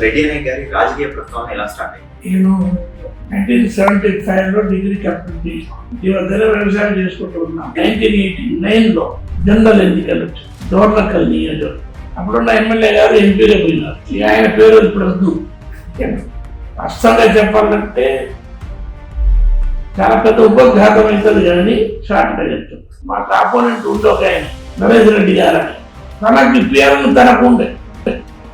రెడ్డి అనే గారి రాజకీయ ప్రస్థానం ఎలా స్టార్ట్ అయింది? నేను 1975లో డిగ్రీ కంప్లీట్ చేసి ఈ మధ్యన వ్యవసాయం చేసుకుంటూ ఉన్నాను. 1989లో జనరల్ ఎన్నికలు వచ్చాయి డోర్నకల్ నియోజకవర్గం. అప్పుడున్న ఎమ్మెల్యే గారు ఎంపీగా పోయినారు. ఆయన పేరు ఇప్పుడు వద్దు. స్పష్టంగా చెప్పాలంటే చాలా పెద్ద ఉపఘాతం అవుతుంది కానీ షార్ట్గా చెప్తాం. మా ఆపోనెంట్ ఉండే ఒక ఆయన నరేష్ రెడ్డి గారు అని తనకి పేరును తనకు ఉండే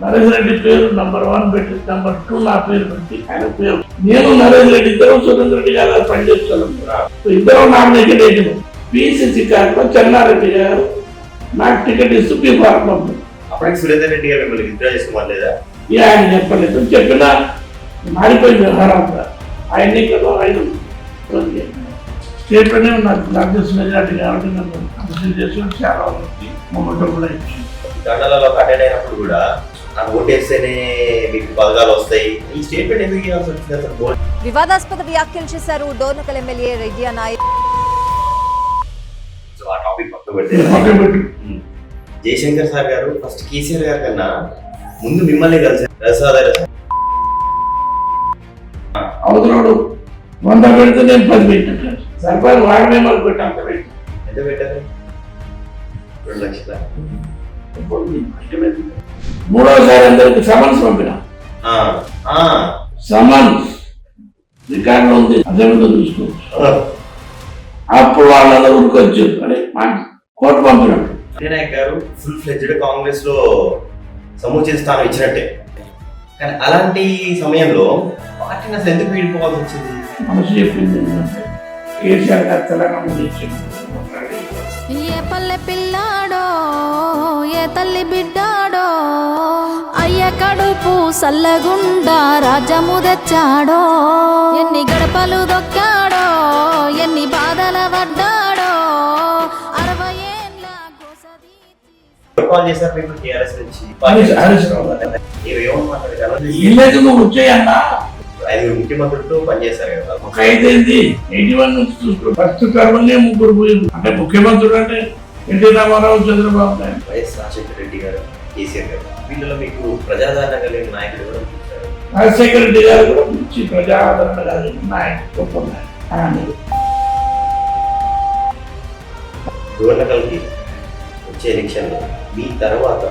నరేష్ రెడ్డి పేరు నంబర్ 1 పెట్టి నంబర్ 2 నా పేరు పెట్టి ఆయన పేరు. నేను నరేష్ రెడ్డి ఇద్దరు సురేంద్ర రెడ్డి గారు పనిచేస్తున్నాం. ఇద్దరు నామినేటెడ్ అయిన పిసిసి కార్లో చెన్నారెడ్డి గారు నాకు టికెట్ ఇస్తూ పీపారు పంపారు. అప్పటికి సురేందర్ రెడ్డి గారు మిమ్మల్ని విత్డ్రా చేసుకోలేదా? ఆయన చెప్పలేదు. చెప్పినా మారిపోయింది వ్యవహారం. ఆ ఎన్నికల్లో ఆయన స్టేట్లోనే నాకు లార్జెస్ట్ మెజార్టీ కాబట్టి నన్ను అభివృద్ధి చేసుకుని చాలా మంది మొమెంటం కూడా ఇచ్చింది. దండలలో అటెండ్ అయినప్పుడు కూడా నాకు ఓటేస్తేనే మీకు పథకాలు వస్తాయి ఈ స్టేట్మెంట్ ఎందుకు ఇవ్వాల్సి వచ్చింది అసలు? వివాదాస్పద వ్యాఖ్యలు చేశారు డోర్నకల్ ఎమ్మెల్యే రెడ్డి నాయక్. సో ఆ టాపిక్ పక్కన పెట్టి జయశంకర్ సార్ గారు ఫస్ట్ కేసీఆర్ గారి కన్నా ముందు మిమ్మల్ని కలిసారు. అవతలడు 100 పెడితే నేను 10 పెట్టాను. సర్పంచ్ వాడమే మాకు పెట్టి అంత పెట్టి ఎంత పెట్టారు? 2 లక్షల. మూడోసారి అందరికి సమన్స్ పంపిన సమన్స్ రికార్డులో ఉంది, అసెంబ్లీలో చూసుకోవచ్చు. అప్పుడు వాళ్ళందరూ ఉరికొచ్చారు అని కోర్టు పంపినాడు. నాయక్ గారు ఫుల్ ఫ్లెడ్జ్డ్ కాంగ్రెస్ లో సముచిత స్థానం ఇచ్చినట్టే, కానీ అలాంటి సమయంలో పార్టీని అసలు ఎందుకు వీడిపోవాల్సి వచ్చింది? మనసు చెప్పింది ఏంటంటే కేసీఆర్ గారు తెలంగాణ ఇచ్చింది. ఏ పల్లె పిల్లాడో ఏ తల్లి బిడ్డాడో అయ్య కడుపు సల్లగుండా రాజము తెచ్చాడో ఎన్ని గడపలు దొక్కాడో ఎన్ని బాధల పడ్డాడో 60 ఏళ్ళ కాల్ చేశారు మీకు టీఆర్ఎస్ నుంచి నువ్వు వచ్చాయన్నా 5 ముఖ్యమంత్రులతో పనిచేశారు కదా. ఒక 81 నుంచి చూసుకో. ఫస్ట్ టర్మ్లే 3 పోయింది. అంటే ముఖ్యమంత్రుడు అంటే ఎన్టీ రామారావు, చంద్రబాబు నాయుడు, వైఎస్ రాజశేఖర రెడ్డి గారు, కేసీఆర్ గారు, వీళ్ళలో మీకు ప్రజాదరణ కలిగిన నాయకుడు కూడా చూశారు. రాజశేఖర రెడ్డి గారు కూడా మంచి ప్రజాదరణ కలిగిన నాయకుడు, గొప్ప నాయకుడు. డోర్నకల్కి వచ్చే ఎలక్షన్లో మీ తర్వాత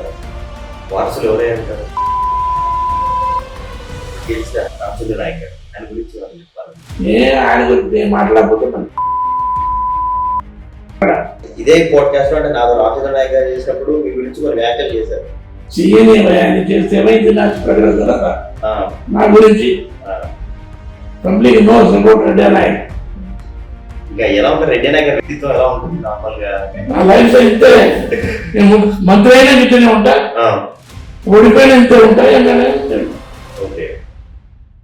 వారసులు ఎవరైనా ఉంటారు? గెలిచిన రామచంద్ర నాయక్ గారు, ఆయన గురించి వాళ్ళు చెప్పాలి. ఆయన గురించి మాట్లాడకపోతే ఇదే పోడ్కాస్ట్ అంటే నాతో రామచంద్ర నాయక్ గారు చేసినప్పుడు మీ గురించి కొన్ని వ్యాఖ్యలు చేశారు. ఆయన చేస్తే ఏమైంది నాకు ప్రజల తర్వాత నా గురించి complete knows about Reddy Nayak. ఇంకా ఎలా ఉంటుంది రెడ్డి నాయక్ వ్యక్తిత్వం ఎలా ఉంటుంది? నార్మల్ గా నా లైఫ్ ఇంతే. మంత్రి అయినా ఇంతనే ఉంటా, ఓడిపోయినా ఇంతే ఉంటా. ఓకే,